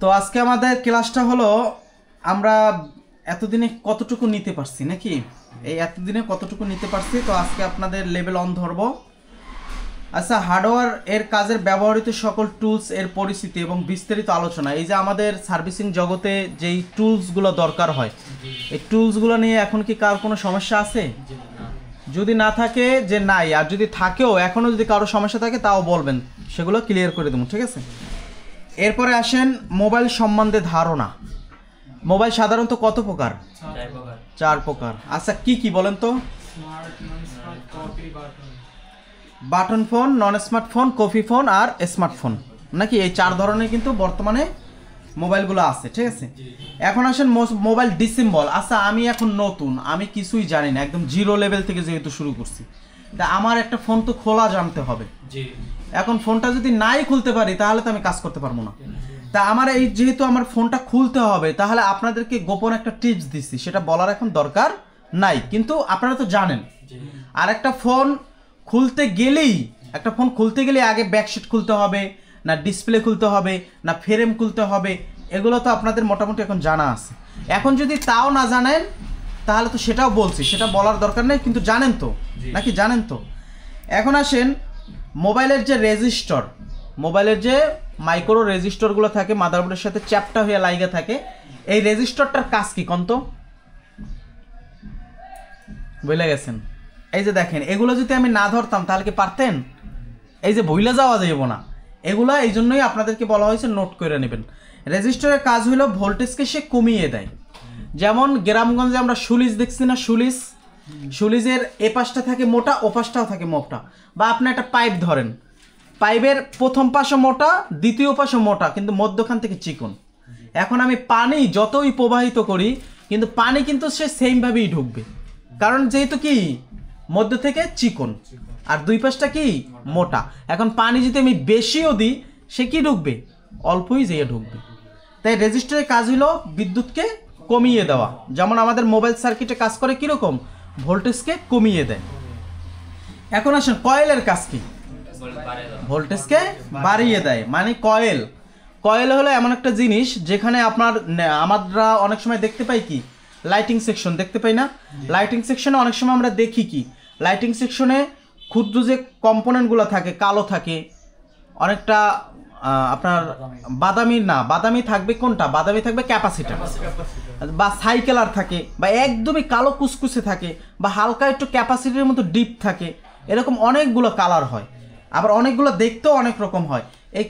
তো আজকে আমাদের ক্লাসটা হলো আমরা এতদিনে কতটুকু নিতে পারছি নাকি, এই এতদিনে কতটুকু নিতে পারছি। তো আজকে আপনাদের লেভেল অন ধরবো। আচ্ছা, হার্ডওয়্যার এর কাজের ব্যবহৃত সকল টুলস এর পরিস্থিতি এবং বিস্তারিত আলোচনা। এই যে আমাদের সার্ভিসিং জগতে যেই টুলসগুলো দরকার হয়, এই টুলসগুলো নিয়ে এখন কি কার কোনো সমস্যা আছে? যদি না থাকে যে নাই, আর যদি থাকেও এখনও যদি কারো সমস্যা থাকে তাও বলবেন, সেগুলো ক্লিয়ার করে দেবো, ঠিক আছে। এরপরে আসেন মোবাইল সম্বন্ধে ধারণা। মোবাইল সাধারণত কত প্রকার? 4 প্রকার। আচ্ছা কি কি বলেন তো? বাটন ফোন, নন স্মার্টফোন, কপি ফোন আর স্মার্টফোন, নাকি এই 4 ধরনের কিন্তু বর্তমানে মোবাইলগুলো আছে, ঠিক আছে। এখন আসেন মোবাইল ডিসেম্বল। আচ্ছা আমি এখন নতুন, আমি কিছুই জানি না, একদম জিরো লেভেল থেকে যেহেতু শুরু করছি, তা আমার একটা ফোন তো খোলা জানতে হবে। এখন ফোনটা যদি নাই খুলতে পারি তাহলে তো আমি কাজ করতে পারবো না। তা আমার এই যেহেতু আমার ফোনটা খুলতে হবে, তাহলে আপনাদেরকে গোপন একটা টিপস দিচ্ছি, সেটা বলার এখন দরকার নাই, কিন্তু আপনারা তো জানেন। আর একটা ফোন খুলতে গেলেই আগে ব্যাকশিট খুলতে হবে, না ডিসপ্লে খুলতে হবে, না ফ্রেম খুলতে হবে, এগুলো তো আপনাদের মোটামুটি এখন জানা আছে। এখন যদি তাও না জানেন তাহলে তো সেটাও বলছি, সেটা বলার দরকার নেই, কিন্তু জানেন তো নাকি? জানেন তো। এখন আসেন মোবাইলের যে রেজিস্টার, মোবাইলের যে মাইক্রো রেজিস্টারগুলো থাকে মাদারবোর্ডের সাথে চ্যাপটা হয়ে লাইগা থাকে, এই রেজিস্টারটার কাজ কি কোন তো? বুঝলে গেছেন? এই যে দেখেন, এগুলো যদি আমি না ধরতাম তাহলে কি পারতেন? এই যে ভুলে যাওয়া যাবে না, এগুলো এই জন্যই আপনাদেরকে বলা হয়েছে, নোট করে নেবেন। রেজিস্টারের কাজ হলো ভোল্টেজকে সে কমিয়ে দেয়। যেমন গ্রামগঞ্জে আমরা সুইচ দেখছি না, সুইচের এ পাশটা থাকে মোটা, ও পাশটাও থাকে মোটা। বা আপনি একটা পাইপ ধরেন, পাইপের প্রথম পাশও মোটা, দ্বিতীয় পাশও মোটা, কিন্তু মধ্যখান থেকে চিকন। এখন আমি পানি যতই প্রবাহিত করি, কিন্তু পানি কিন্তু সে সেমভাবেই ঢুকবে, কারণ যেহেতু কি মধ্য থেকে চিকন আর দুই পাশটা কি মোটা। এখন পানি যদি আমি বেশিও দিই, সে কি ঢুকবে? অল্পই যেয়ে ঢুকবে। তাই রেজিস্টারের কাজ হলো বিদ্যুৎকে কমিয়ে দেওয়া। যেমন আমাদের মোবাইল সার্কিটে কাজ করে কিরকম? ভোল্টেজকে কমিয়ে দেয়। এখন আসেন কয়েলের কাজ কি? ভোল্টেজকে বাড়িয়ে দেয়। মানে কয়েল হলো এমন একটা জিনিস যেখানে আমরা অনেক সময় দেখতে পাই কি, লাইটিং সেকশন দেখতে পাই না? লাইটিং সেকশনে অনেক সময় আমরা দেখি কি, লাইটিং সেকশনে ক্ষুদ্র যে কম্পোনেন্টগুলো থাকে, কালো থাকে, অনেকটা আপনার বাদামি থাকবে। কোনটা বাদামি থাকবে? ক্যাপাসিটর বা সাইকেলার থাকে, বা একদমই কালো কুচকুচে থাকে, বা হালকা একটু ক্যাপাসিটির মতো ডিপ থাকে। এরকম অনেকগুলো কালার হয়, আবার অনেকগুলো দেখতেও অনেক রকম হয়। এই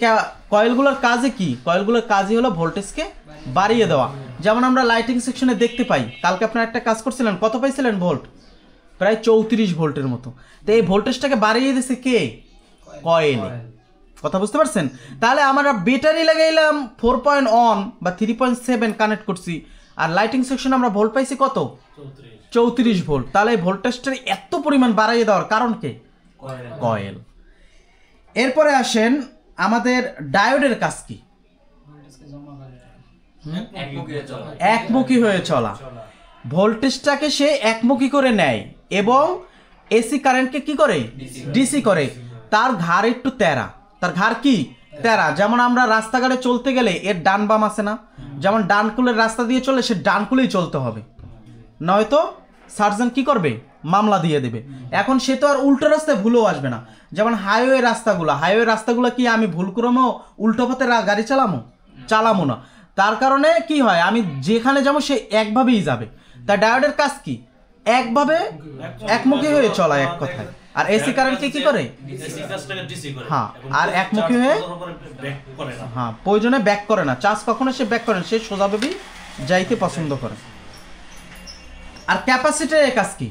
কয়েলগুলোর কাজে কি? কয়েলগুলোর কাজই হলো ভোল্টেজকে বাড়িয়ে দেওয়া। যেমন আমরা লাইটিং সেকশনে দেখতে পাই, কালকে আপনারা একটা কাজ করছিলেন, কত পাইছিলেন ভোল্ট? প্রায় 34 ভোল্টের মতো। তো এই ভোল্টেজটাকে বাড়িয়ে দিয়েছে কে? কয়েল। কথা বুঝতে পারছেন? তাহলে আমরা ব্যাটারি লাগাইলাম 4.1 বা 3.7 কানেক্ট করছি, আর লাইটিং সেকশনে আমরা ভোল্ট পাইছি কত? 34 ভোল্ট। তাহলে এই ভোল্টেজটা এত পরিমাণ বাড়িয়ে দেওয়ার কারণ কে? কয়েল। এরপরে আসেন আমাদের ডায়োডের কাজ কি? একমুখী হয়ে চলা। ভোল্টেজটাকে সে একমুখী করে নেয় এবং এসি কারেন্টকে কি করে? ডিসি করে। তার ঘাড় একটু তেরা, তার ঘাড় কি তেরা। যেমন আমরা রাস্তাঘাটে চলতে গেলে এর ডান বাম আছে না, যেমন ডানকুলের রাস্তা দিয়ে চলে, সে ডানকুলেই চলতে হবে, নয়তো সার্জন কি করবে? মামলা দিয়ে দেবে। এখন সে তো আর উল্টো রাস্তায় ভুলেও আসবে না। যেমন হাইওয়ে রাস্তাগুলো কি আমি ভুল করেও উল্টো পথে গাড়ি চালামো না। তার কারণে কি হয়, আমি যেখানে যাবো সে একভাবেই যাবে। তা ডায়োডের কাজ কি? একমুখী হয়ে চলা, এক কথায়। আর এসি কারেন্টকে কি করে? হ্যাঁ, আর একমুখী হয়ে, হ্যাঁ, প্রয়োজনে ব্যাক করে না। চার্জ কখনো সে ব্যাক করে না, সে সোজাভাবেই যাইতে পছন্দ করে। আর ক্যাপাসিটরের কাজ কি?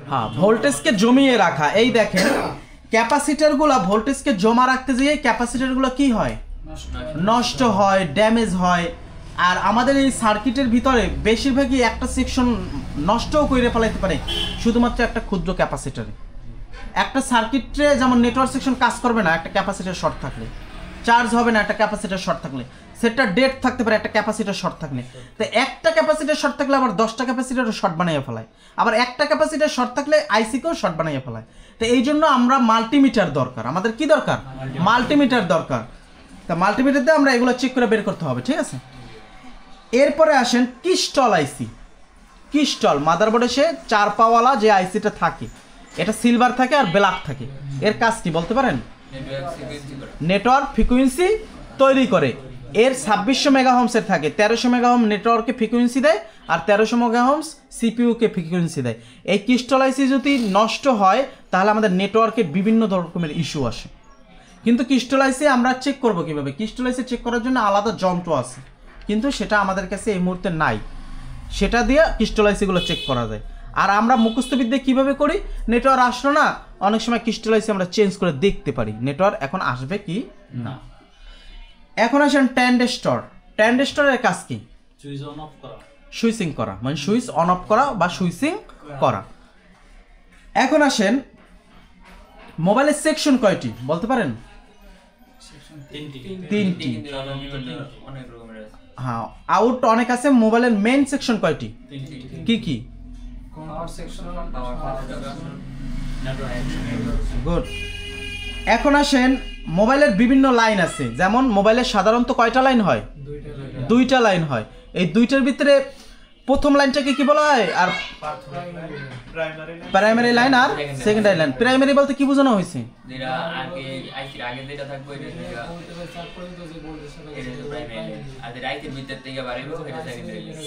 হ্যাঁ, ভোল্টেজকে জমিয়ে রাখা। এই দেখেন ক্যাপাসিটরগুলো ভোল্টেজকে জমা রাখতে গিয়ে ক্যাপাসিটরগুলো কি হয়? নষ্ট হয়, ড্যামেজ হয়। আর আমাদের এই সার্কিটের ভিতরে বেশিরভাগই একটা সেকশন নষ্টও করে ফেলাইতে পারে শুধুমাত্র একটা ক্ষুদ্র ক্যাপাসিটরে। একটা সার্কিটে যেমন নেটওয়ার্ক সেকশন কাজ করবে না একটা ক্যাপাসিটর শর্ট থাকলে, চার্জ হবে না একটা ক্যাপাসিটর শর্ট থাকলে, সেটা ডেড থাকতে পারে একটা ক্যাপাসিটর শর্ট থাকলে। তো একটা ক্যাপাসিটর শর্ট থাকলে আবার 10টা ক্যাপাসিটরও শর্ট বানিয়ে ফেলায়, আবার একটা ক্যাপাসিটর শর্ট থাকলে আইসিকেও শর্ট বানিয়ে ফেলায়। তো এই জন্য আমরা মাল্টিমিটার দরকার। আমাদের কি দরকার? মাল্টিমিটার দরকার। তা মাল্টিমিটার দিয়ে আমরা এগুলো চেক করে বের করতে হবে, ঠিক আছে। এরপরে আসেন ক্রিস্টাল আইসি। ক্রিস্টাল মাদারবোর্ডে সে 4 পাওয়ালা যে আইসিটা থাকে, এটা সিলভার থাকে আর ব্ল্যাক থাকে। এর কাজ কি বলতে পারেন? নেটওয়ার্ক ফ্রিকোয়েন্সি তৈরি করে। এর 2600 মেগাহর্টজের থাকে, 1300 মেগাহর্টজ নেটওয়ার্কে ফ্রিকোয়েন্সি দেয় আর 1300 মেগাহর্টজ সিপিইউকে ফ্রিকোয়েন্সি দেয়। এই ক্রিস্টাল আইসি যদি নষ্ট হয় তাহলে আমাদের নেটওয়ার্কে বিভিন্ন রকমের ইস্যু আসে। কিন্তু ক্রিস্টাল আইসি আমরা চেক করব কিভাবে? ক্রিস্টাল আইসি চেক করার জন্য আলাদা যন্ত্র আছে, কিন্তু সেটা আমাদের কাছে এই মুহূর্তে নাই। সেটা দিয়ে ক্রিস্টাল আইসিগুলো চেক করা যায়। আর আমরা মুখস্থবিদ্যা কীভাবে করি? নেটওয়ার্ক আসলো না, অনেক সময় ক্রিস্টাল আইসি আমরা চেঞ্জ করে দেখতে পারি নেটওয়ার্ক এখন আসবে কি না। এখন আসেন ট্রানজিস্টর। ট্রানজিস্টরের কাজ কি? সুইচ অন অফ করা, সুইচিং করা, মানে সুইচ অন অফ করা বা সুইচিং করা। এখন আসেন মোবাইলের সেকশন কয়টি বলতে পারেন? তিনটি। হ্যাঁ, আউট অনেক আছে। মোবাইলের মেইন সেকশন কয়টি? কি কি? গুড। এখন আসেন মোবাইলের বিভিন্ন লাইন আছে, যেমন মোবাইলের সাধারণত কয়টা লাইন হয়? 2টা লাইন হয়। এই 2টার ভিতরে প্রথম লাইনটাকে কি বলা হয়? আর প্রাইমারি লাইন আর সেকেন্ডারি লাইন। প্রাইমারি বলতে কি বোঝানো হয়েছে?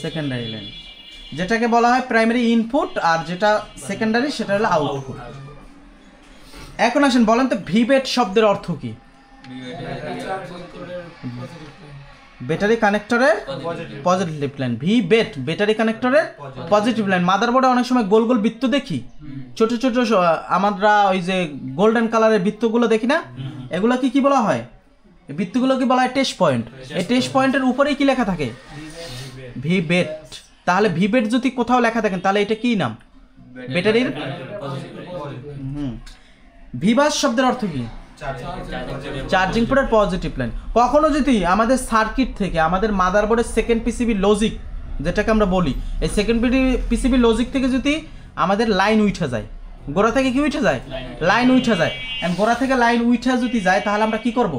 সেকেন্ডারি লাইন, যেটাকে বলা হয় প্রাইমারি ইনপুট, আর যেটা সেকেন্ডারি সেটা হলো আউটপুট। এখন আসেন বলেন তো ভিবেট শব্দের অর্থ কি? ব্যাটারি কানেক্টরের পজিটিভ লাইন। ভিবেট ব্যাটারি কানেক্টরের পজিটিভ লাইন। মাদারবোর্ডে অনেক সময় গোল গোল বৃত্ত দেখি, ছোট ছোট আমরা ওই যে গোল্ডেন কালারের বৃত্তগুলো দেখি না, এগুলো কি বলা হয়? এই বৃত্তগুলো কি বলা হয়? Test point. এই টেস্ট পয়েন্টের উপরেই কি লেখা থাকে? ভিবেট। তাহলে ভিবেট যদি কোথাও লেখা থাকেন তাহলে এটা কি নাম? ব্যাটারির। ভিবাস শব্দের অর্থ কি? চার্জিং পোর্টের পজিটিভ লাইন। কখনো যদি আমাদের সার্কিট থেকে আমাদের মাদারবোর্ডের সেকেন্ড পিসিবি লজিক যেটাকে আমরা বলি, এই সেকেন্ড পিসিবি লজিক থেকে যদি আমাদের লাইন উঠে যায়, গোড়া থেকে কি উঠে যায়? লাইন উঠে যায়। এন্ড গোড়া থেকে লাইন উঠে যদি যায় তাহলে আমরা কি করব?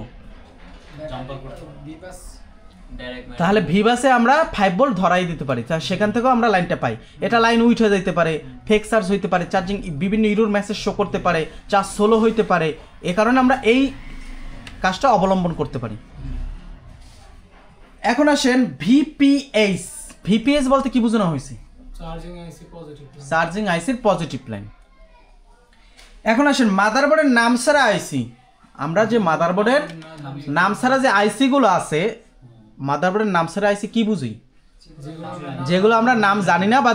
তাহলে ভিবাসে আমরা 5 ভোল্ট ধরাই দিতে পারি, সেখান থেকেও আমরা লাইনটা পাই। এটা লাইন উঠে যেতে পারে, ফেক চার্জ হইতে পারে, চার্জিং বিভিন্ন ইরোর মেসেজ শো করতে পারে, চার্জ স্লো হইতে পারে। এ কারণে আমরা এই কাজটা অবলম্বন করতে পারি। এখন আসেন ভিপিএস। ভিপিএস বলতে কি বোঝানো হয়েছে? চার্জিং আইসির পজিটিভ লাইন। এখন আসেন মাদারবোর্ডের নাম ছাড়া আইসি। আমরা যে মাদারবোর্ডের নাম ছাড়া যে আইসিগুলো আছে, মাদারবোর্ডের নাম ছাড়া আইসি কি বুঝি? যেগুলো আমরা নাম জানি না বা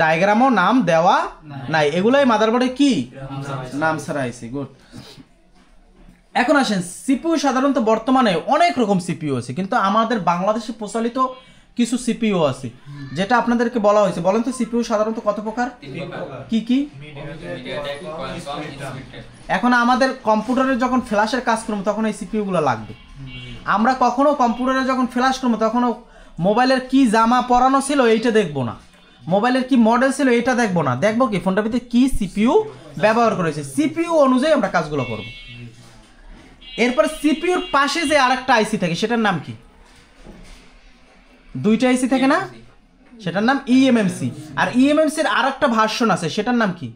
ডায়াগ্রামও নাম দেওয়া নাই, এগুলোই মাদারবোর্ডে কি? নাম ছাড়া আইসি। গুড। এখন আসেন সিপিইউ। সাধারণত বর্তমানে অনেক রকম সিপিইউ আছে, কিন্তু আমাদের বাংলাদেশে প্রচলিত কিছু সিপিইউ আছে যেটা আপনাদেরকে বলা হয়েছে। বলেন তো সিপিইউ সাধারণত কত প্রকার? কি কি? এখন আমাদের কম্পিউটারে যখন ফ্ল্যাশের কাজ করবো তখন এই সিপিইউগুলো লাগবে। আমরা কখনো কম্পিউটারে যখন ফ্ল্যাশ করবো তখনও মোবাইলের কি জামা পরানো ছিল এইটা দেখবো না, মোবাইলের কি মডেল ছিল এটা দেখবো না, দেখবো কি ফোনটার ভিতরে কি সিপিইউ ব্যবহার করেছে, সিপিইউ অনুযায়ী আমরা কাজগুলো করব। এরপর সিপিইউর পাশে যে আরেকটা আইসি থাকে সেটার নাম কি? 2টা আইসি থাকে না, সেটার নাম ইএমএমসি। আর ইএমএমসি এর আরেকটা ভার্সন আছে, সেটার নাম কি?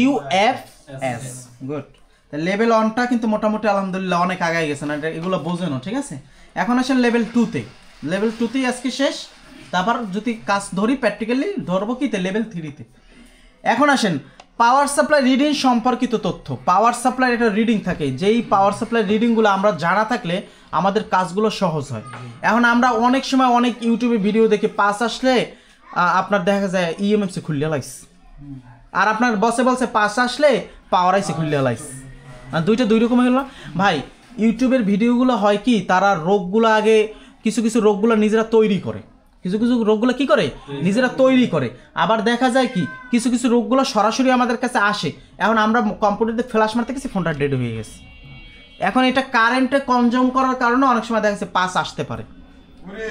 ইউএফএস। গুড। লেভেল 1টা কিন্তু মোটামুটি আলহামদুলিল্লাহ অনেক আগায় গেছে না, এগুলো বোঝেনো, ঠিক আছে। এখন আসেন লেভেল 2তে। লেভেল 2তেই আজকে শেষ, তারপর যদি কাজ ধরি প্র্যাকটিক্যালি ধরবো কিতে? লেভেল 3তে। এখন আসেন পাওয়ার সাপ্লাই রিডিং সম্পর্কিত তথ্য। পাওয়ার সাপ্লাই একটা রিডিং থাকে, যেই পাওয়ার সাপ্লাই রিডিংগুলো আমরা জানা থাকলে আমাদের কাজগুলো সহজ হয়। এখন আমরা অনেক সময় অনেক ইউটিউবে ভিডিও দেখে পাস আসলে আপনার দেখা যায় ইএমএমসি খুললে লাইস, আর আপনার বসে বলছে পাস আসলে পাওয়ার আইসি খুললে লাইস। আর দুইটা দুই রকম হয়ে গেল ভাই। ইউটিউবের ভিডিওগুলো হয় কি, তারা রোগগুলো আগে কিছু কিছু রোগগুলো নিজেরা তৈরি করে, কিছু কিছু রোগগুলো কি করে? নিজেরা তৈরি করে। আবার দেখা যায় কি কিছু কিছু রোগগুলো সরাসরি আমাদের কাছে আসে। এখন আমরা কম্পিউটারে ফ্ল্যাশ মারতে গেছি, ফোনটা ডেড হয়ে গেছে। এখন এটা কারেন্টে কনজিউম করার কারণে অনেক সময় দেখা যাচ্ছে পাস আসতে পারে।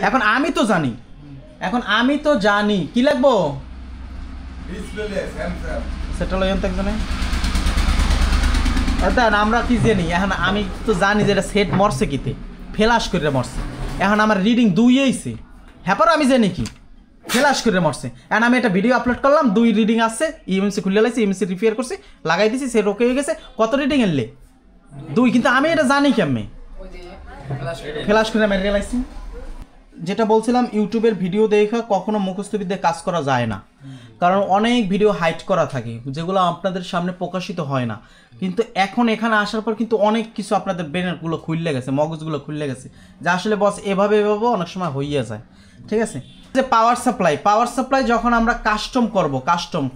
এখন আমি তো জানি কি লাগবো সেটা লইন একজনে আমরা কি জানি। এখন আমি তো জানি যে এটা সেট মরছে কিতে, ফ্ল্যাশ করে মরছে। এখন আমার রিডিং 2 আইছে, হ্যাঁ আমি জানি কি ফ্ল্যাশ করে মরছে। এখন আমি একটা ভিডিও আপলোড করলাম, 2 রিডিং আসছে, ইএমসি খুলে লাইছি, ইএমসি রিপেয়ার করছি, লাগাই দিছি, সে ওকে হয়ে গেছে। কত রিডিং এলে 2, কিন্তু আমি এটা জানি কেমনে ফ্ল্যাশ করে মেরে লাইছি। যেটা বলছিলাম, ইউটিউবের ভিডিও দেখা কখনো মুখস্থবিদ্যায় কাজ করা যায় না, কারণ অনেক ভিডিও হাইড করা থাকে যেগুলো আপনাদের সামনে প্রকাশিত হয় না। কিন্তু এখন এখানে আসার পর কিন্তু অনেক কিছু আপনাদের ব্রেনগুলো খুললে গেছে, মগজগুলো খুললে গেছে, যে আসলে বস এভাবে অনেক সময় হইয়া যায়। ঠিক আছে, যে পাওয়ার সাপ্লাই যখন আমরা কাস্টম করব,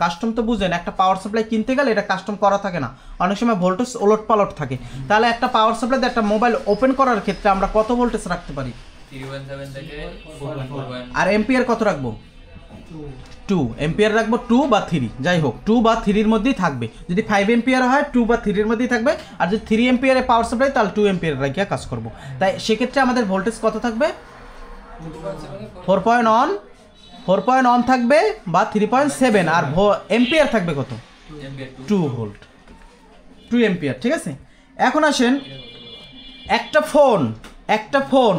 কাস্টম তো বুঝেন, একটা পাওয়ার সাপ্লাই কিনতে গেলে এটা কাস্টম করা থাকে না, অনেক সময় ভোল্টেজ ওলট পালট থাকে। তাহলে একটা পাওয়ার সাপ্লাই দিয়ে একটা মোবাইল ওপেন করার ক্ষেত্রে আমরা কত ভোল্টেজ রাখতে পারি? 3.7 আর এম্পিয়ার কত রাখবো? 2 এম্পিয়ার রাখবো, 2 বা 3, যাই হোক 2 বা 3-এর মধ্যেই থাকবে। যদি 5 এম্পিয়ার হয় 2 বা 3-এর মধ্যেই থাকবে, আর যদি 3 এম্পিয়ারে পাওয়ার সাপ্লাই তাহলে 2 এম্পিয়ার রাখিয়া কাজ করব। তাই সেক্ষেত্রে আমাদের ভোল্টেজ কত থাকবে? 4.1 থাকবে বা 3.7, আর এম্পিয়ার থাকবে কত? 2 ভোল্ট, 2 এম্পিয়ার। ঠিক আছে, এখন আসেন, একটা ফোন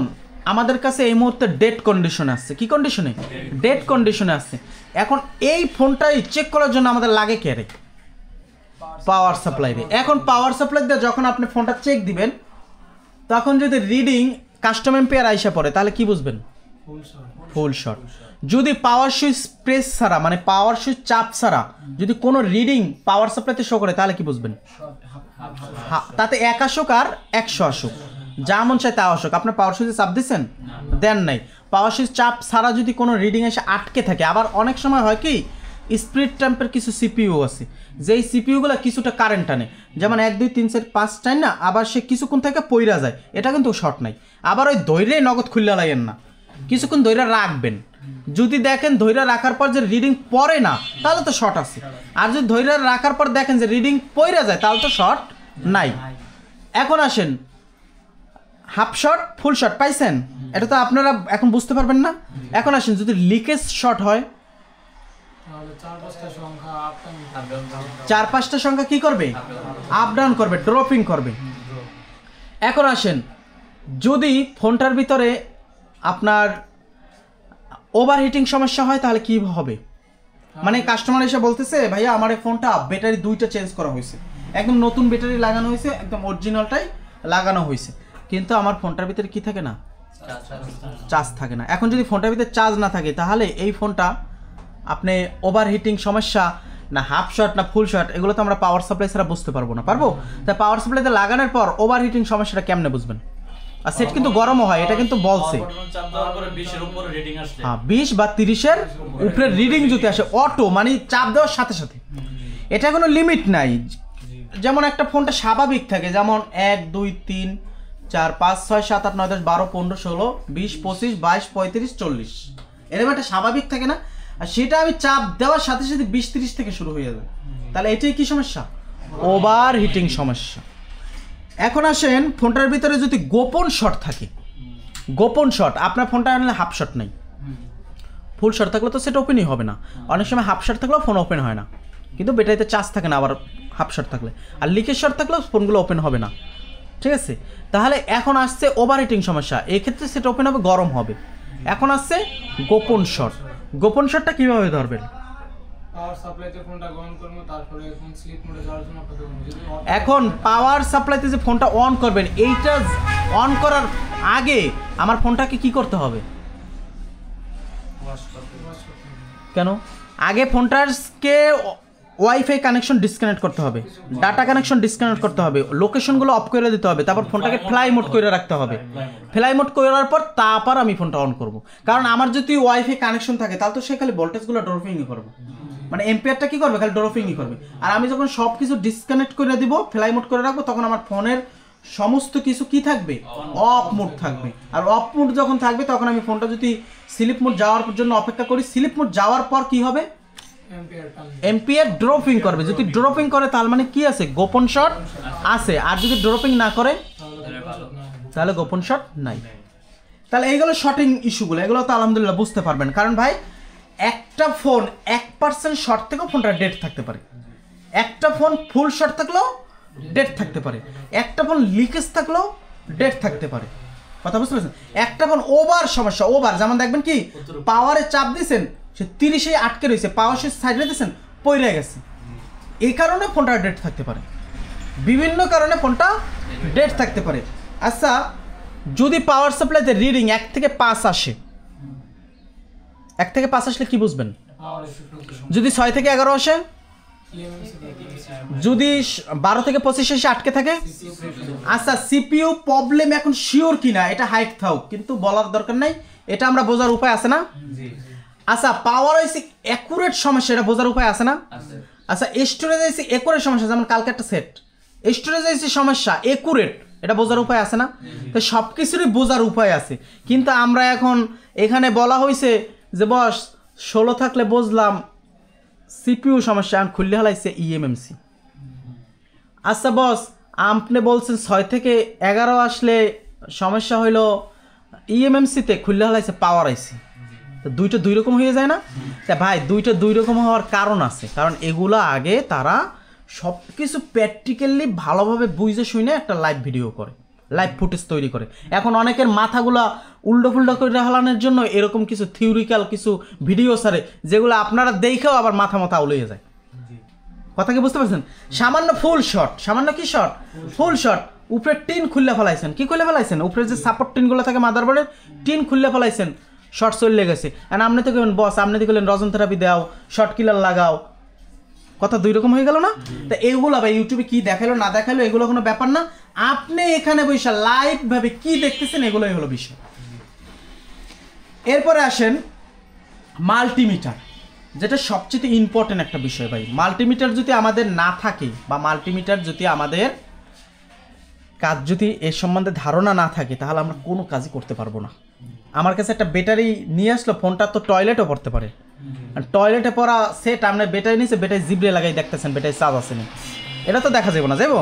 আমাদের কাছে এই মুহূর্তে ডেড কন্ডিশনে আসছে। কি কন্ডিশনে? ডেড কন্ডিশনে আসছে। এখন এই ফোনটাই চেক করার জন্য আমাদের লাগে কে রে? পাওয়ার সাপ্লাই দিয়ে। এখন পাওয়ার সাপ্লাই দিয়ে যখন আপনি ফোনটা চেক দিবেন, তখন যদি রিডিং কাস্টম এম্পিয়ার আইসা পড়ে, তাহলে কি বুঝবেন? ফুল শর্ট। যদি পাওয়ার সুইচ প্রেস ছাড়া, মানে পাওয়ার সুইচ চাপ ছাড়া যদি কোনো রিডিং পাওয়ার সাপ্লাইতে শো করে, তাহলে কি বুঝবেন? তাতে 1 আসুক আর 100 আসুক, যা মন চায় তা আসুক, আপনার পাওয়ার সুইচে চাপ দিচ্ছেন? দেন নাই। পাওয়ার সুইচ চাপ ছাড়া যদি কোনো রিডিং এসে আটকে থাকে, আবার অনেক সময় হয় কি, স্পিড ট্যাম্পের কিছু সিপিইউ আছে, যেই সিপিইউগুলো কিছুটা কারেন্ট টানে, যেমন 1 2 3 4 5 টাইম না, আবার সে কিছুক্ষণ থেকে পইরা যায়, এটা কিন্তু শর্ট নাই। আবার ওই ধৈর্যে নগদ খুললে লাগেন না, কিছুক্ষণ ধৈর্য রাখবেন। যদি দেখেন ধৈর্য রাখার পর যে রিডিং পড়ে না, তাহলে তো শর্ট আছে। আর যদি ধৈর্য রাখার পর দেখেন যে রিডিং পইরা যায়, তাহলে তো শর্ট নাই। এখন আসেন, হাফ শর্ট ফুল শর্ট পাইছেন, এটা তো আপনারা এখন বুঝতে পারবেন না। এখন আসেন, যদি লিকেজ শর্ট হয়, 4-5টা সংখ্যা কি করবে? আপ ডাউন করবে, ড্রপিং করবে। এখন আসেন, যদি ফোনটার ভিতরে আপনার ওভারহিটিং সমস্যা হয়, তাহলে কি হবে? মানে কাস্টমার এসে বলতেছে, ভাইয়া আমার এই ফোনটা ব্যাটারি 2টা চেঞ্জ করা হয়েছে, একদম নতুন ব্যাটারি লাগানো হয়েছে, একদম অরিজিনালটাই লাগানো হয়েছে, কিন্তু আমার ফোনটার ভিতরে কি থাকে না? চার্জ থাকে না। এখন যদি ফোনটার ভিতরে চার্জ না থাকে, তাহলে এই ফোনটা আপনি ওভারহিটিং সমস্যা না হাফ শর্ট না ফুল শর্ট, এগুলো তো আমরা পাওয়ার সাপ্লাই ছাড়া বুঝতে পারবো না। পারবো? তাই পাওয়ার সাপ্লাইতে লাগানোর পর ওভারহিটিং সমস্যাটা কেমনে বুঝবেন? আর সেট কিন্তু গরমও হয়, এটা কিন্তু বলছে। হ্যাঁ, 20 বা 30-এর উপরে রিডিং যদি আসে অটো, মানে চাপ দেওয়ার সাথে সাথে, এটা কোনো লিমিট নাই। যেমন একটা ফোনটা স্বাভাবিক থাকে, যেমন 1 2 3 4 5 6 7 8 9 10 12 15 16 20 25 22 35 40, এরকম একটা স্বাভাবিক থাকে না? আর সেটা আমি চাপ দেওয়ার সাথে সাথে 20 30 থেকে শুরু হয়ে যাবে, তাহলে এটাই কি সমস্যা? ওভার হিটিং সমস্যা। এখন আসেন, ফোনটার ভিতরে যদি গোপন শর্ট থাকে, গোপন শর্ট, আপনার ফোনটা আনলে হাফ শর্ট নেই, ফুল শর্ট থাকলে তো সেটা ওপেনই হবে না। অনেক সময় হাফ শর্ট থাকলেও ফোন ওপেন হয় না, কিন্তু ব্যাটারিতে চার্জ থাকে না আবার হাফ শর্ট থাকলে, আর লিকেজ শর্ট থাকলেও ফোনগুলো ওপেন হবে না। ঠিক আছে, তাহলে এখন আসছে ওভারহিটিং সমস্যা, এক্ষেত্রে সেটা ওপেন হবে, গরম হবে। এখন আসছে গোপন শর্ট। গোপন শর্টটা কীভাবে ধরবেন? এখন পাওয়ার সাপ্লাইতে যে ফোনটা অন করবেন, এইটা অন করার আগে আমার ফোনটাকে কি করতে হবে? কেন? আগে ফোনটাকে ওয়াইফাই কানেকশন ডিসকানেক্ট করতে হবে, ডাটা কানেকশন ডিসকানেক্ট করতে হবে, লোকেশনগুলো অফ করে দিতে হবে, তারপর ফোনটাকে ফ্লাই মোড করে রাখতে হবে। ফ্লাই মোড করার পর তারপর আমি ফোনটা অন করব, কারণ আমার যদি ওয়াইফাই কানেকশন থাকে তাহলে তো সে খালি ভোল্টেজগুলো ড্রপিংই করবে, মানে এম্পিয়ারটা কি করবে? খালি ড্রপিংই করবে। আর আমি যখন সব কিছু ডিসকানেক্ট করে দিব, ফ্লাই মোড করে রাখবো, তখন আমার ফোনের সমস্ত কিছু কি থাকবে? অফ মোড থাকবে। আর অফ মোড যখন থাকবে, তখন আমি ফোনটা যদি স্লিপ মোড যাওয়ার জন্য অপেক্ষা করি, স্লিপ মোড যাওয়ার পর কি হবে? এম্পিয়ার ড্রপিং করবে। যদি ড্রপিং করে তার মানে কি আছে? গোপন শর্ট আছে। আর যদি ড্রপিং না করে তাহলে গোপন শর্ট নাই। তাহলে এইগুলো শর্টিং ইস্যুগুলো, এগুলো তো আলহামদুলিল্লাহ বুঝতে পারবেন, কারণ ভাই একটা ফোন 1% শর্ট থেকেও ফোনটা ডেড থাকতে পারে, একটা ফোন ফুল শর্ট থাকলেও ডেড থাকতে পারে, একটা ফোন লিকেজ থাকলেও ডেড থাকতে পারে। কথা বুঝতে পারছেন? একটা ফোন ওভার সমস্যা, ওভার যেমন দেখবেন কি পাওয়ারে চাপ দিয়েছেন সে 30-এ আটকে রয়েছে, পাওয়ার সে সাইডে দিয়েছেন পড়ে গেছে, এই কারণে ফোনটা ডেড থাকতে পারে, বিভিন্ন কারণে ফোনটা ডেড থাকতে পারে। আচ্ছা যদি পাওয়ার সাপ্লাইতে রিডিং 1 থেকে 5 আসে, 1 থেকে 5 আসলে কি বুঝবেন? যদি 6 থেকে 11 আসে, যদি 12 থেকে 25 এসে আটকে থাকে, আচ্ছা সিপিইউ প্রবলেম এখন শিওর কিনা এটা হাইট থাক, কিন্তু বলার দরকার নাই, এটা আমরা বোঝার উপায় আছে না? আচ্ছা পাওয়ার হইছে অ্যাকুরেট সমস্যা, এটা বোঝার উপায় আছে না? আচ্ছা স্টোরেজ হইছে অ্যাকুরেট সমস্যা, যেমন কালকে একটা সেট স্টোরেজ হইছে সমস্যা অ্যাকুরেট, এটা বোঝার উপায় আছে না? তো সব কিছুরই বোঝার উপায় আছে, কিন্তু আমরা এখন এখানে বলা হয়েছে যে বস 16 থাকলে বুঝলাম সিপিইউ সমস্যা, এখন খুললে হালাইছে ইএমএমসি। আচ্ছা বস আপনি বলছেন 6 থেকে 11 আসলে সমস্যা হইলো ইএমএমসিতে, খুললে হালাইছে পাওয়ার আইসি, তো দুইটা দুই রকম হয়ে যায় না? তা ভাই দুইটা দুই রকম হওয়ার কারণ আছে, কারণ এগুলো আগে তারা সব কিছু প্র্যাকটিক্যালি ভালোভাবে বুঝে শুনে একটা লাইভ ভিডিও করে, লাইভ ফুটেজ তৈরি করে। এখন অনেকের মাথাগুলা উল্টো ফুল্টো করে হালানোর জন্য এরকম কিছু থিওরিক্যাল কিছু ভিডিও ছাড়ে, যেগুলো আপনারা দেখেও আবার মাথা উলিয়ে যায়। কথা কি বুঝতে পারছেন? সামান্য ফুল শট, সামান্য কি শট? ফুল শট, উপরে টিন খুললে ফেলাইছেন, কি খুলে ফেলাইছেন? উপরে যে সাপোর্ট টিনগুলো থাকে মাদারবোর্ডের, টিন খুললে ফেলাইছেন, শর্ট চলে গেছে। আর আপনি তো কেন বস, আপনি তো বললেন রজন থেরাপি দাও, শর্ট কিলার লাগাও, কথা দুই রকম হয়ে গেল না? তা এগুলো ভাই ইউটিউবে কি দেখালো না দেখালো এগুলো কোনো ব্যাপার না, আপনি এখানে বসে লাইভ ভাবে কি দেখতেছেন এগুলোই হলো বিষয়। এরপরে আসেন মাল্টিমিটার, যেটা সবচেয়ে ইম্পর্টেন্ট একটা বিষয় ভাই। মাল্টিমিটার যদি আমাদের না থাকে, বা মাল্টিমিটার যদি আমাদের কাজ যদি এর সম্বন্ধে ধারণা না থাকে, তাহলে আমরা কোনো কাজই করতে পারবো না। আমার কাছে একটা ব্যাটারি নিয়ে আসলো, ফোনটা তো টয়লেটও পড়তে পারে, টয়লেটে পড়া সেট আমরা ব্যাটারি নিয়েছে, ব্যাটারি জিবরে লাগাই দেখতেছেন ব্যাটারি চার্জ আসেনি, এটা তো দেখা যাবে না, যাবো।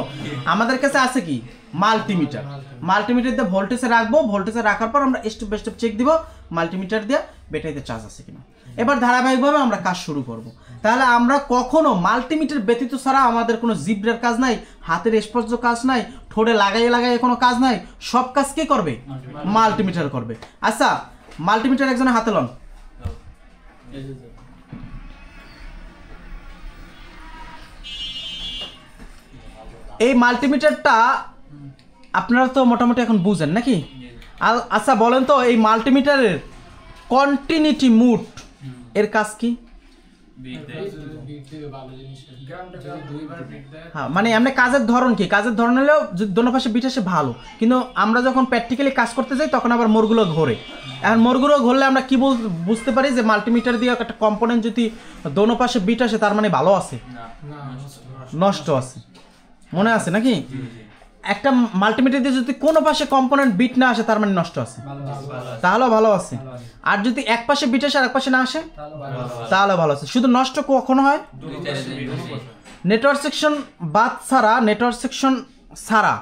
আমাদের কাছে আছে কি মাল্টিমিটার, মাল্টিমিটার দিয়ে ভোল্টেজে রাখবো, ভোল্টেজে রাখার পর আমরা স্টেপ বাই স্টেপ চেক দিব মাল্টিমিটার দিয়ে ব্যাটারিতে চার্জ আছে কিনা। এবার ধারাবাহিকভাবে আমরা কাজ শুরু করব। তাহলে আমরা কখনো মাল্টিমিটার ব্যতীত ছাড়া আমাদের কোনো জিব্রের কাজ নাই, হাতের স্পর্শ কাজ নাই, ঠোঁটে লাগাই কোনো কাজ নাই, সব কাজ কে করবে? মাল্টিমিটার করবে। আচ্ছা মাল্টিমিটার একজনের হাতে লন, এই মাল্টিমিটারটা আপনারা তো মোটামুটি এখন বুঝেন নাকি? আচ্ছা বলেন তো এই মাল্টিমিটারের কন্টিনিউটি মুড এর কাজ কি? হ্যাঁ মানে এমনি কাজের ধরন কি? কাজের ধরন হলেও দোনো পাশে বিট আসে ভালো, কিন্তু আমরা যখন প্র্যাকটিক্যালি কাজ করতে যাই তখন আবার মোড়গুলো ঘোরে। এখন মোড়গুলো ঘুরলে আমরা কি বুঝতে পারি যে মাল্টিমিটার দিয়ে একটা কম্পোনেন্ট যদি দোনো পাশে বিট আসে তার মানে ভালো আছে, নষ্ট আছে, মনে আছে নাকি? একটা মাল্টিমিটার দিয়ে যদি কোনো পাশে কম্পোনেন্ট বিট না আসে তার মানে নষ্ট আছে, তাহলেও ভালো আছে। আর যদি এক পাশে বিট আসে আর এক পাশে না আসে তাহলে ভালো আছে। শুধু নষ্ট কখনো হয় নেটওয়ার্ক সেকশন বাদ ছাড়া, নেটওয়ার্ক সেকশন ছাড়া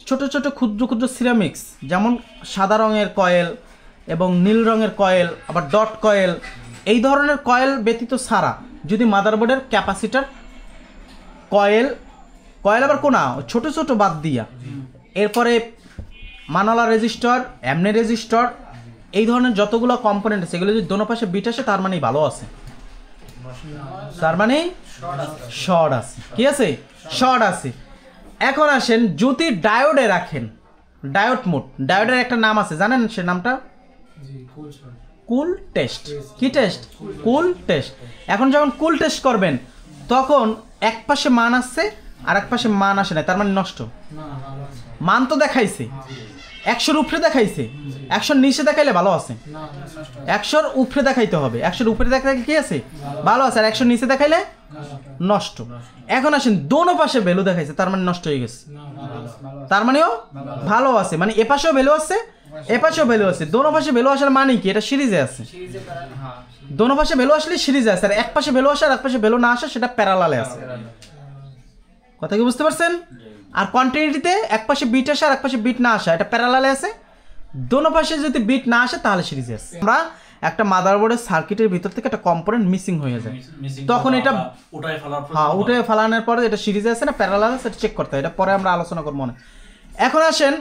ছোট ছোট ক্ষুদ্র ক্ষুদ্র সিরামিক্স, যেমন সাদা রঙের কয়েল এবং নীল রঙের কয়েল, আবার ডট কয়েল, এই ধরনের কয়েল ব্যতীত ছাড়া যদি মাদারবোর্ডের ক্যাপাসিটার কয়েল আবার কোনা ছোট ছোট বাদ দিয়া, এরপরে মানলা রেজিস্টার, এমনি রেজিস্টার, এই ধরনের যতগুলো কম্পোনেন্ট আছে সেগুলো যদি দোনো পাশে বিট আসে তার মানেই ভালো আছে, তার মানে শর্ট আছে। কি আছে? শর্ট আছে। এখন আসেন যদি ডায়োডে রাখেন, ডায়োড মোড, ডায়োডের একটা নাম আছে জানেন সে নামটা? কুল টেস্ট। কি টেস্ট? কুল টেস্ট। এখন যখন কুল টেস্ট করবেন তখন এক পাশে মান আসছে আর এক পাশে মান আসে না, তার মানে নষ্ট। মান তো দেখাইছে 100-র উপরে দেখাইছে, 100-র নিচে দেখাইলে ভালো আছে, 100-র উপরে দেখাইতে হবে, 100-র উপরে দেখাইলে কি আছে? ভালো আছে, আর 100-র নিচে দেখাইলে নষ্ট। এখন আসেন দোনো পাশে ভ্যালু দেখাইছে তার মানে নষ্ট হয়ে গেছে, তার মানেও ভালো আছে, মানে এ পাশেও ভ্যালু আছে এ পাশেও ভ্যালু আছে। দোনো পাশে ভ্যালু আসার মানে কি? এটা সিরিজে আছে, দোনো পাশে ভ্যালু আসলে সিরিজে আছে, আর এক পাশে ভ্যালু আসে আর এক পাশে ভ্যালু না আসে সেটা প্যারালালে আছে। কথা কি বুঝতে পারছেন? আর কন্টিনিউটিতে এক পাশে বিট আসে আর এক পাশে বিট না আসে, এটা প্যারালালে আছে। দোনো পাশে যদি বিট না আসে তাহলে সিরিজে আছে। আমরা একটা মাদারবোর্ডের সার্কিটের ভিতর থেকে একটা কম্পোনেন্ট মিসিং হয়ে যায়, তখন এটা উঠে ফেলানোর পরে এটা সিরিজে আছে না প্যারালালে আছে সেটা চেক করতে হয়, এটা পরে আমরা আলোচনা করবো মনে। এখন আসেন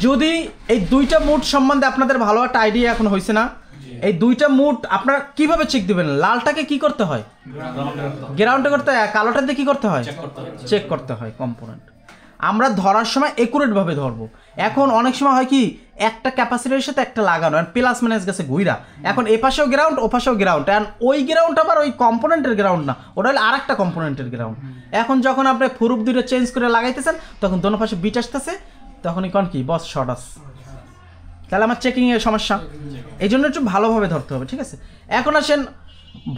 যদি এই দুইটা মুড সম্বন্ধে আপনাদের ভালো একটা আইডিয়া এখন হয়েছে না? এই দুইটা মুড আপনারা কিভাবে চেক দিবেন? লালটাকে কি করতে হয়? গ্রাউন্ডে করতে হয়। কালোটাতে কি করতে হয়? চেক করতে হয় কম্পোনেন্ট। আমরা ধরার সময় একুরেটভাবে ধরবো। এখন অনেক সময় হয় কি, একটা ক্যাপাসিটরের সাথে একটা লাগানো, প্লাস মাইনাস গেছে ঘুইরা, এখন এ পাশেও গ্রাউন্ড ও পাশেও গ্রাউন্ড, অ্যান্ড ওই গ্রাউন্ড আবার ওই কম্পোনেন্টের গ্রাউন্ড না, ওটা হলো আর একটা কম্পোনেন্টের গ্রাউন্ড। এখন যখন আপনি ফুরুপ দুটো চেঞ্জ করে লাগাইতেছেন তখন দোনো পাশে বিট আসতেছে, তখনই কন কি বস শর্ট আস, তাহলে আমার চেকিংয়ের সমস্যা। এই জন্য একটু ভালোভাবে ধরতে হবে, ঠিক আছে? এখন আসেন,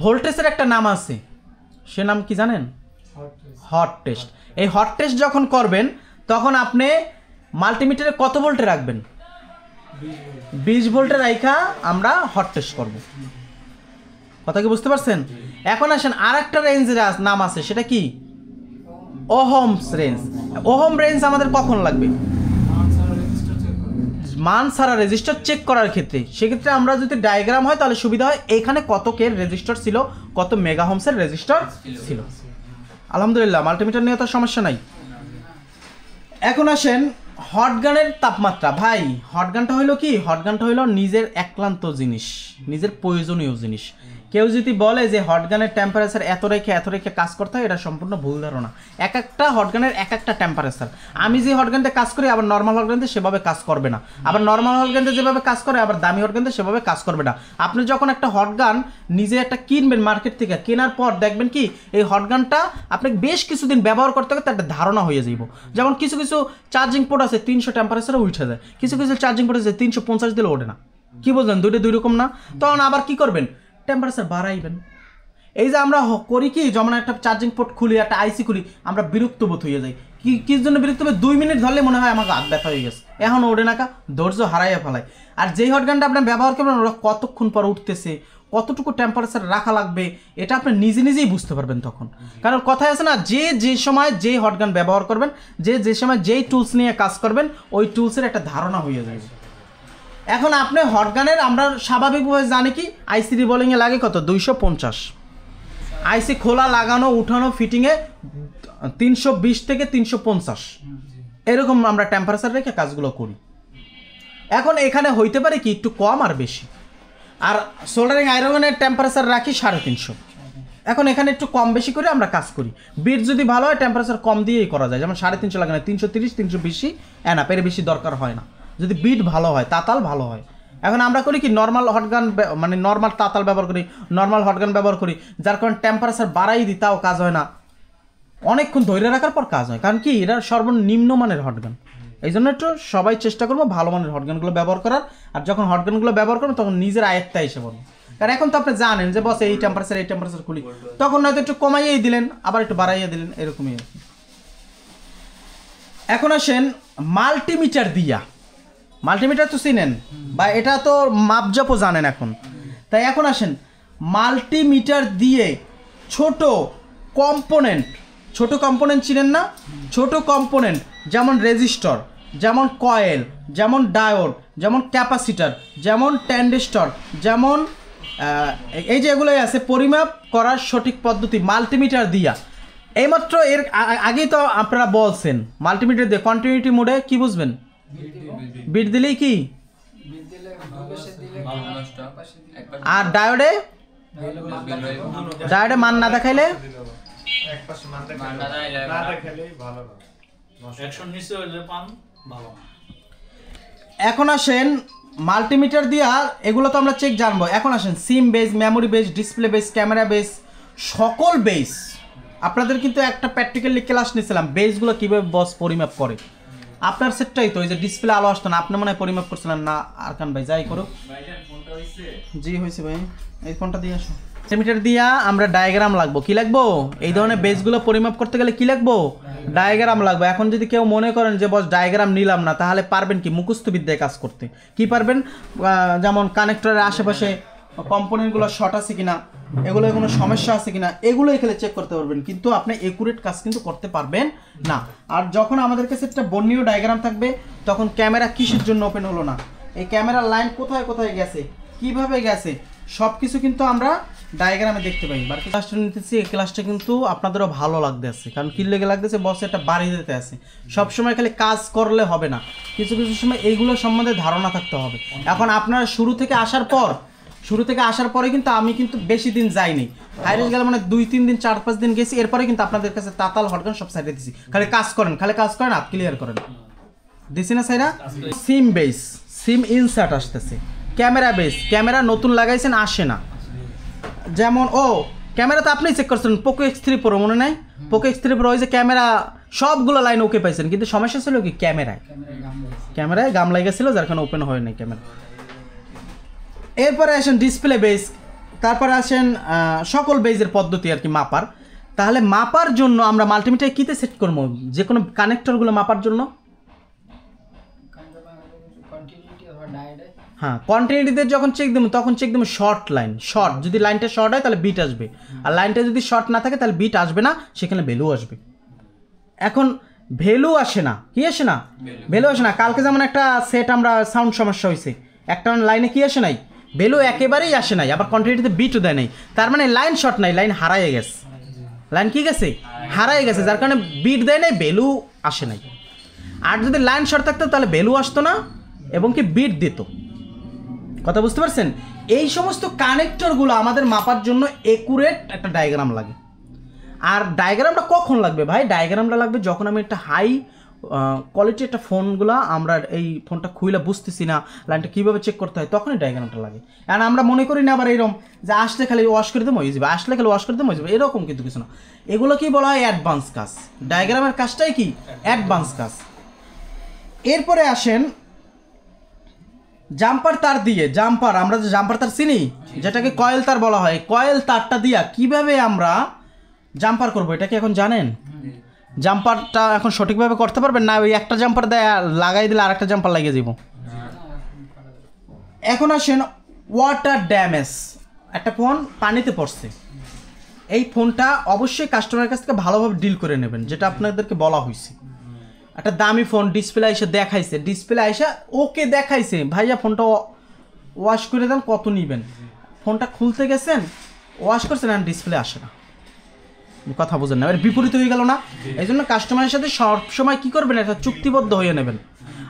ভোল্টেজের একটা নাম আছে, সে নাম কি জানেন? Hot test. এই হট টেস্ট যখন করবেন তখন আপনি মাল্টিমিটারে কত ভোল্টে রাখবেন? 20 ভোল্টে রাখা আমরা হট টেস্ট করব। কথা কি বুঝতে পারছেন? এখন আসেন আর একটা রেঞ্জের নাম আছে, সেটা কি? Ohm's range. ওহম রেঞ্জ আমাদের কখন লাগবে? মান ছাড়া রেজিস্টার চেক করার ক্ষেত্রে। সেক্ষেত্রে আমরা যদি ডায়াগ্রাম হয় তাহলে সুবিধা হয়, এখানে কত কে রেজিস্টার ছিল, কত মেগাহমসের রেজিস্টার ছিল। আলহামদুলিল্লাহ, মাল্টিমিটার নিয়ে তো সমস্যা নাই। এখন আসেন হটগানের তাপমাত্রা। ভাই হটগানটা হইলো কি? হটগানটা হইলো নিজের একান্ত জিনিস, নিজের প্রয়োজনীয় জিনিস। কেউ যদি বলে যে হটগানের টেম্পারেচার এত রেখে কাজ করতে হয়, এটা সম্পূর্ণ ভুল ধারণা। এক একটা হটগানের এক একটা টেম্পারেচার। আমি যে হটগানতে কাজ করি আবার নর্মাল হটগানতে সেভাবে কাজ করবে না, আবার নর্মাল হটগানতে যেভাবে কাজ করে আবার দামি হটগানতে সেভাবে কাজ করবে না। আপনি যখন একটা হটগান নিজে একটা কিনবেন মার্কেট থেকে, কেনার পর দেখবেন কি এই হটগানটা আপনাকে বেশ কিছুদিন ব্যবহার করতে হবে, তার একটা ধারণা হয়ে যাইব। যেমন কিছু কিছু চার্জিং পোর্ট আছে 300 টেম্পারেচারে উঠে যায়, কিছু কিছু চার্জিং পোর্ট আছে 350 দিলে ওঠে না। কি বলছেন? দুইটা দুই রকম না? তখন আবার কি করবেন? টেম্পারেচার বাড়াইবেন। এই যে আমরা করি কি, যেমন একটা চার্জিং পোর্ট খুলি, একটা আইসি খুলি, আমরা বিরক্ত বোধ হয়ে যাই। কি জন্য বিরক্ত হবে? 2 মিনিট ধরলে মনে হয় আমাকে হাত ব্যথা হয়ে গেছে, এখন ওঠে না, ধৈর্য হারাইয়া ফেলায়। আর যেই হটগানটা আপনি ব্যবহার করবেন ওরা কতক্ষণ পর উঠতেছে, কতটুকু টেম্পারেচার রাখা লাগবে, এটা আপনি নিজেই বুঝতে পারবেন তখন। কারণ কথায় আছে না, যে সময় যেই হটগান ব্যবহার করবেন, যে সময় যেই টুলস নিয়ে কাজ করবেন, ওই টুলসের একটা ধারণা হয়ে যাবে। এখন আপনি হটগানের আমরা স্বাভাবিকভাবে জানি কি, আইসি রিবলিংয়ে লাগে কত? 250। আইসি খোলা, লাগানো, উঠানো, ফিটিংয়ে 320 থেকে 350 এরকম আমরা টেম্পারেচার রেখে কাজগুলো করি। এখন এখানে হইতে পারে কি একটু কম আর বেশি। আর সোল্ডারিং আয়রনের টেম্পারেচার রাখি 350। এখন এখানে একটু কম বেশি করে আমরা কাজ করি। বিট যদি ভালো হয় টেম্পারেচার কম দিয়েই করা যায়, যেমন 350 লাগে না, 330 320 এনাফ, এর বেশি দরকার হয় না যদি বিট ভালো হয়, তাতাল ভালো হয়। এখন আমরা করি কি, নর্মাল হটগান মানে নর্মাল তাতাল ব্যবহার করি, নর্মাল হটগান ব্যবহার করি, যার কারণে টেম্পারেচার বাড়াই দিই তাও কাজ হয় না, অনেকক্ষণ ধরে রাখার পর কাজ হয়। কারণ কি, এটা সর্বনিম্ন মানের হটগান। এই জন্য একটু সবাই চেষ্টা করবো ভালো মানের হটগানগুলো ব্যবহার করার। আর যখন হটগানগুলো ব্যবহার করবো তখন নিজের আয়ত্তা এসে বলবো। কারণ এখন তো আপনি জানেন যে বস এই টেম্পারেচার খুলি, তখন হয়তো একটু কমাইয়েই দিলেন, আবার একটু বাড়াইয়ে দিলেন, এরকমই। এখন আসেন মাল্টিমিটার দিয়া। মাল্টিমিটার তো চিনেন বা এটা তো মাপজাপও জানেন এখন। তাই এখন আসেন মাল্টিমিটার দিয়ে ছোট কম্পোনেন্ট চিনেন না? ছোট কম্পোনেন্ট যেমন রেজিস্টর, যেমন কয়েল, যেমন ডায়োড, যেমন ক্যাপাসিটার, যেমন ট্যান্ডিস্টর, যেমন এই যে এগুলোই আছে, পরিমাপ করার সঠিক পদ্ধতি মাল্টিমিটার দিয়া। এইমাত্র এর আগেই তো আপনারা বলছেন মাল্টিমিটার দিয়ে কন্টিনিউটি মোডে কি বুঝবেন? বিট দিলেই কি, আর ডায়োডে মান না দেখাইলে, এখন আসেন মাল্টিমিটার দিয়া এগুলো তো আমরা চেক জানবো। এখন আসেন SIM base, memory base, display base, camera base, সকল বেস আপনাদের কিন্তু একটা প্র্যাকটিক্যালি ক্লাস নিয়েছিলাম, বেসগুলো কীভাবে বস পরিমাপ করে। আপনার সেটটাই তো, এই যে ডিসপ্লে আলো আসতো না, আপনি মনে হয় পরিমাপ করছিলেন না আরকান ভাই? যাই করুক, জি হয়েছে ভাই, এই ফোনটা দিয়ে আসো। মাল্টিমিটার দিয়া আমরা ডায়াগ্রাম লাগবো। কি লাগবো? এই ধরনের বেসগুলো পরিমাপ করতে গেলে কি লাগবো? ডায়াগ্রাম লাগবে। এখন যদি কেউ মনে করেন যে বস ডায়াগ্রাম নিলাম না, তাহলে পারবেন কি মুখস্থ বিদ্যায় কাজ করতে? কি পারবেন? যেমন কানেক্টরের আশেপাশে কম্পোনেন্টগুলো শর্ট আছে কিনা, এগুলো কোনো সমস্যা আছে কিনা, এগুলো এখানে চেক করতে পারবেন, কিন্তু আপনি একুরেট কাজ কিন্তু করতে পারবেন না। আর যখন আমাদের কাছে একটা বর্ণীয় ডায়াগ্রাম থাকবে, তখন ক্যামেরা কিসের জন্য ওপেন হলো না, এই ক্যামেরার লাইন কোথায় গেছে, কিভাবে গেছে, সব কিছু কিন্তু আমরা ডায়াগ্রামে দেখতে পাই। বাকি ক্লাসটা নিতেছি, এই ক্লাসটা কিন্তু আপনাদেরও ভালো লাগতেছে, কারণ কি লেগে লাগতেছে, বস একটা বাড়ি দিতে আছে। সবসময় খালি কাজ করলে হবে না, কিছু কিছু সময় এইগুলো সম্বন্ধে ধারণা থাকতে হবে। এখন আপনারা শুরু থেকে আসার পরে কিন্তু আমি কিন্তু বেশি দিন যাইনি, হাইরেস্ট গেলে মানে 2-3 দিন 4-5 দিন গেছি। এরপরে কিন্তু আপনাদের কাছে তাতাল হটগান সব সাইডে দিছি, খালি কাজ করেন আপ ক্লিয়ার করেন দিছি না সাইরা। সিম বেস, সিম ইনসার্ট আসতেছে, ক্যামেরা বেস, ক্যামেরা নতুন লাগাইছেন আসে না। যেমন ক্যামেরা তো আপনি চেক করছেন পোকো X3 Pro, মনে নাই? পোকো X3 Pro ওই যে ক্যামেরা সবগুলো লাইন ওকে পাইছেন, কিন্তু সমস্যা ছিল কি ক্যামেরায় গাম লাগেছিল, যার কারণে ওপেন হয় নাই ক্যামেরা। এরপরে আসেন ডিসপ্লে বেস, তারপরে আসেন সকল বেজের পদ্ধতি আর কি মাপার। তাহলে মাপার জন্য আমরা মাল্টিমিটার কিতে সেট করবো? যে কোনো কানেক্টরগুলো মাপার জন্য হ্যাঁ, কন্টিনিউটিতে যখন চেক দেবো তখন চেক দেবো শর্ট লাইন। শর্ট যদি লাইনটা শর্ট হয় তাহলে বিট আসবে, আর লাইনটা যদি শর্ট না থাকে তাহলে বিট আসবে না, সেখানে ভ্যালু আসবে। এখন ভ্যালু আসে না, কি আসে না? ভ্যালু আসে না। কালকে যেমন একটা সেট আমরা সাউন্ড সমস্যা হয়েছে, একটা লাইনে কি আসে নাই? ভ্যালু একেবারেই আসে নাই, আবার কন্টিনিউটিতে বিটও দেয় নাই। তার মানে লাইন শর্ট নাই, লাইন হারাই গেছে। লাইন কি গেছে? হারাই গেছে, যার কারণে বিট দেয় নাই, ভ্যালু আসে নাই। আর যদি লাইন শর্ট থাকতো তাহলে ভ্যালু আসতো না এবং কি বিট দিত। কথা বুঝতে পারছেন? এই সমস্ত কানেক্টরগুলো আমাদের মাপার জন্য একুরেট একটা ডায়াগ্রাম লাগে। আর ডায়াগ্রামটা কখন লাগবে ভাই? ডায়াগ্রামটা লাগবে যখন আমি একটা হাই কোয়ালিটি একটা ফোনগুলো, আমরা এই ফোনটা খুইলে বুঝতেছি না লাইনটা কীভাবে চেক করতে হয়, তখনই ডায়াগ্রামটা লাগে। আর আমরা মনে করি না আবার এরকম যে আসলে খালি ওয়াশ করে দেবো হয়ে যাবে, আসলে খালি ওয়াশ করে দেবো হয়ে যাবে, এরকম কিন্তু কিছু না। এগুলো কি বলা হয়? অ্যাডভান্স কাজ। ডায়াগ্রামের কাজটাই কি? অ্যাডভান্স কাজ। এরপরে আসেন জাম্পার তার দিয়ে, জাম্পার, আমরা যে জাম্পার তার চিনি, যেটাকে কয়েল তার বলা হয়, কয়েল তারটা দিয়া কিভাবে আমরা জাম্পার করবো, এটা কি এখন জানেন? জাম্পারটা এখন সঠিকভাবে করতে পারবেন না? ওই একটা জাম্পার দেয় লাগাই দিলে আরেকটা জাম্পার লাগিয়ে যাব। এখন আসেন ওয়াটার ড্যামেজ। একটা ফোন পানিতে পড়ছে, এই ফোনটা অবশ্যই কাস্টমারের কাছ থেকে ভালোভাবে ডিল করে নেবেন, যেটা আপনাদেরকে বলা হয়েছে। একটা দামি ফোন ডিসপ্লে এসে দেখাইছে, ওকে দেখাইছে ভাইয়া ফোনটা ওয়াশ করে দেন, কত নিবেন? ফোনটা খুলতে গেছেন, ওয়াশ করছেন, আর ডিসপ্লে আসে না। কথা বুঝেন না? এর বিপরীত হয়ে গেল না? এই জন্য কাস্টমারের সাথে সবসময় কী করবেন? একটা চুক্তিবদ্ধ হয়ে নেবেন।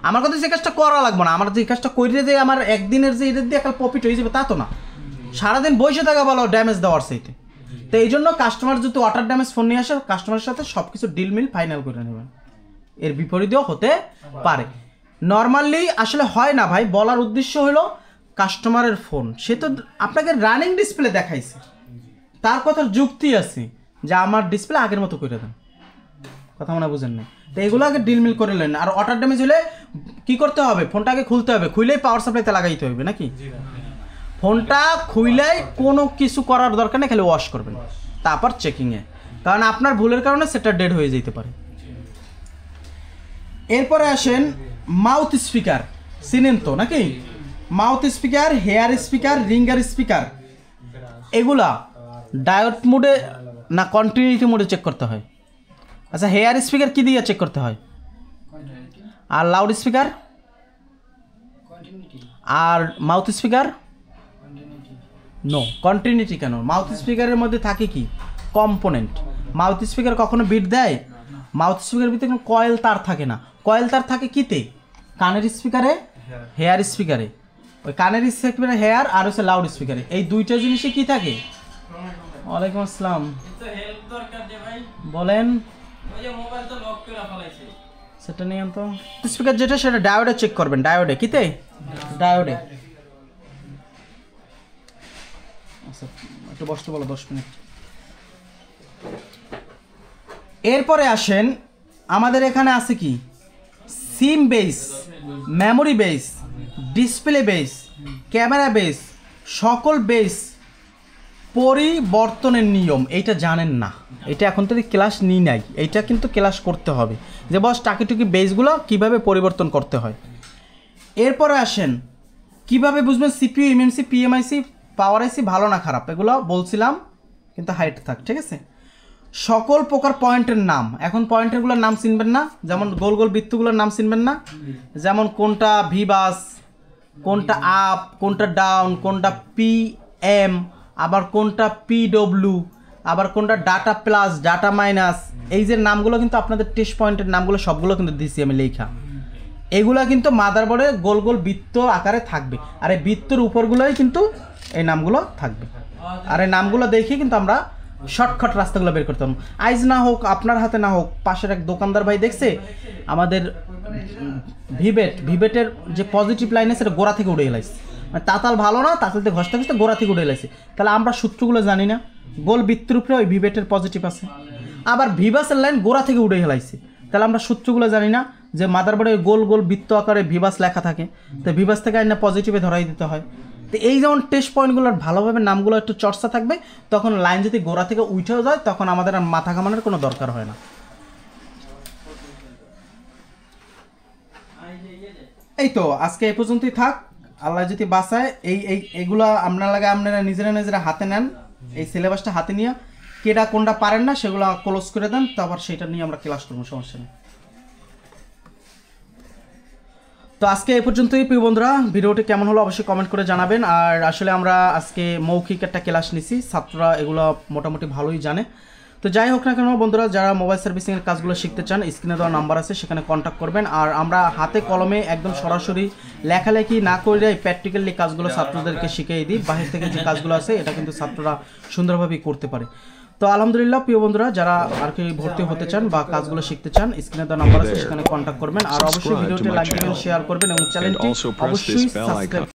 আমার কথা যে কাজটা করা লাগবে না, আমার যে কাজটা করে যে আমার একদিনের যে এদের দিয়ে একটা প্রফিট হয়ে যাবে তা তো না। সারাদিন বসে থাকা ভালো ড্যামেজ দেওয়ার চাইতে। তো এই জন্য কাস্টমার যদি ওয়াটার ড্যামেজ ফোন নিয়ে আসে, কাস্টমারের সাথে সব কিছু ডিল মিল ফাইনাল করে নেবেন। এর বিপরীতেও হতে পারে। নর্মালি আসলে হয় না ভাই, বলার উদ্দেশ্য হলো কাস্টমারের ফোন, সে তো আপনাকে রানিং ডিসপ্লে দেখাইছে, তার কথার যুক্তি আছে যে আমার ডিসপ্লে আগের মতো করে দেন। কথা মনে বুঝেন না? তো এগুলো আগে ডিল মিল করে নেন। আর ওয়াটার ড্যামেজ হলে কি করতে হবে? ফোনটাকে খুলতে হবে, খুইলেই পাওয়ার সাপ্লাইতে লাগাইতে হবে নাকি? ফোনটা খুইলেই কোনো কিছু করার দরকার নেই, খালি ওয়াশ করবেন, তারপর চেকিংয়ে, কারণ আপনার ভুলের কারণে সেটা ডেড হয়ে যেতে পারে। এরপরে আসেন মাউথ স্পিকার, চিনেন তো নাকি? Mouth speaker, ear speaker, ringer speaker, এগুলা ডায়োড মোডে না কন্টিনিউটি মোডে চেক করতে হয়? আচ্ছা, হেয়ার স্পিকার কি দিয়ে চেক করতে হয়? আর লাউড স্পিকার? আর মাউথ স্পিকার? নো, কন্টিনিউটি কেন? মাউথ স্পিকারের মধ্যে থাকে কি? কম্পোনেন্ট। মাউথ স্পিকার কখনো বিট দেয়? মাউথ স্পিকারের ভিতরে কোনো কয়েল তার থাকে না। কয়েল তার থাকে কিতে? কানের স্পিকারে, হেয়ার স্পিকারে। ওই কানের স্পিকারে হেয়ার, আর হচ্ছে লাউড স্পিকারে, এই দুইটা জিনিসে কি থাকে? ওয়ালাইকুম আসসালাম, বলেন। সেটা নিয়ে তো স্পিকার যেটা, সেটা ডায়োডে চেক করবেন। ডায়োডে কিতে? ডায়োডে। আচ্ছা, একটু বসতে বলো 10 মিনিট। এরপরে আসেন, আমাদের এখানে আছে কি? SIM base, memory base, display base, camera base, সকল বেস পরিবর্তনের নিয়ম এইটা জানেন না, এটা এখন থেকে ক্লাস নিই নাই, এইটা কিন্তু ক্লাস করতে হবে যে বস টাকিটুকি বেসগুলো কিভাবে পরিবর্তন করতে হয়। এরপরে আসেন কিভাবে বুঝবেন সিপিইউ, এমএমসি, পিএমআইসি, পাওয়ার আইসি ভালো না খারাপ, এগুলো বলছিলাম, কিন্তু হাইট থাক, ঠিক আছে? সকল প্রকার পয়েন্টের নাম, এখন পয়েন্টেরগুলোর নাম চিনবেন না, যেমন গোল গোল বৃত্তগুলোর নাম চিনবেন না, যেমন কোনটা ভি বাস, কোনটা আপ, কোনটা ডাউন, কোনটা পিএম, আবার কোনটা পিডব্লিউ, আবার কোনটা ডাটা প্লাস, ডাটা মাইনাস, এই যে নামগুলো কিন্তু আপনাদের টেস্ট পয়েন্টের নামগুলো সবগুলো কিন্তু দিছি আমি লেখা। এগুলা কিন্তু মাদারবোর্ডে গোল গোল বৃত্ত আকারে থাকবে, আর এই বৃত্তর উপরগুলোই কিন্তু এই নামগুলো থাকবে। আর এই নামগুলো দেখে কিন্তু আমরা শর্টকাট রাস্তাগুলো বের করতে পারবো। আইজ না হোক, আপনার হাতে না হোক, পাশের এক দোকানদার ভাই দেখছে আমাদের ভিভেটের যে পজিটিভ লাইন আছে সেটা গোড়া থেকে উড়ে এলাইছে, মানে তাতাল ভালো না, তাতালতে ঘষতে ঘষতে গোড়া থেকে উড়ে এলাইছে। তাহলে আমরা সূত্রগুলো জানি না, গোল বৃত্তের উপরে ওই ভিভেটের পজিটিভ আছে, আবার ভিভাসের লাইন গোড়া থেকে উড়ে হেলাইছে, তাহলে আমরা সূত্রগুলো জানি না যে মাদারবোর্ডে গোল গোল বৃত্ত আকারে ভিভাস লেখা থাকে, তো ভিভাস থেকে আইনা পজিটিভে ধরাই দিতে হয়। তো এই যেমন টেস্ট পয়েন্টগুলোর ভালোভাবে নামগুলো একটু চর্চা থাকবে, তখন লাইন যদি গোড়া থেকে উঠেও যায় তখন আমাদের আর মাথা ঘামানোর কোনো দরকার হয় না। এই তো আজকে এই পর্যন্তই থাক, আল্লাহ যদি বাঁচায়। এইগুলো আপনারা নিজেরা হাতে নেন, এই সিলেবাসটা হাতে নিয়ে কেটা কোনটা পারেন না সেগুলো ক্লোজ করে দেন, তারপর সেটা নিয়ে আমরা ক্লাস করবো, সমস্যা নেই। তো আজকে এই পর্যন্তই প্রিয় বন্ধুরা, ভিডিওটি কেমন হলো অবশ্যই কমেন্ট করে জানাবেন। আর আসলে আমরা আজকে মৌখিক একটা ক্লাস নিছি, ছাত্ররা এগুলো মোটামুটি ভালোই জানে। তো যাই হোক না কেন বন্ধুরা, যারা মোবাইল সার্ভিসিংয়ের কাজগুলো শিখতে চান স্ক্রিনে দেওয়া নাম্বার আছে, সেখানে কন্ট্যাক্ট করবেন। আর আমরা হাতে কলমে একদম সরাসরি লেখালেখি না করে প্র্যাকটিক্যালি কাজগুলো ছাত্রদেরকে শিখিয়ে দিই। বাহির থেকে যে কাজগুলো আছে এটা কিন্তু ছাত্ররা সুন্দরভাবেই করতে পারে। তো আলহামদুলিল্লাহ প্রিয় বন্ধুরা, যারা আর কি ভর্তি হতে চান বা কাজগুলো শিখতে চান স্ক্রিনে দেওয়া নাম্বার আছে, সেখানে কন্ট্যাক্ট করবেন। আর অবশ্যই ভিডিওটি লাইক দিবেন, শেয়ার করবেন এবং চ্যানেলটি অবশ্যই সাবস্ক্রাইব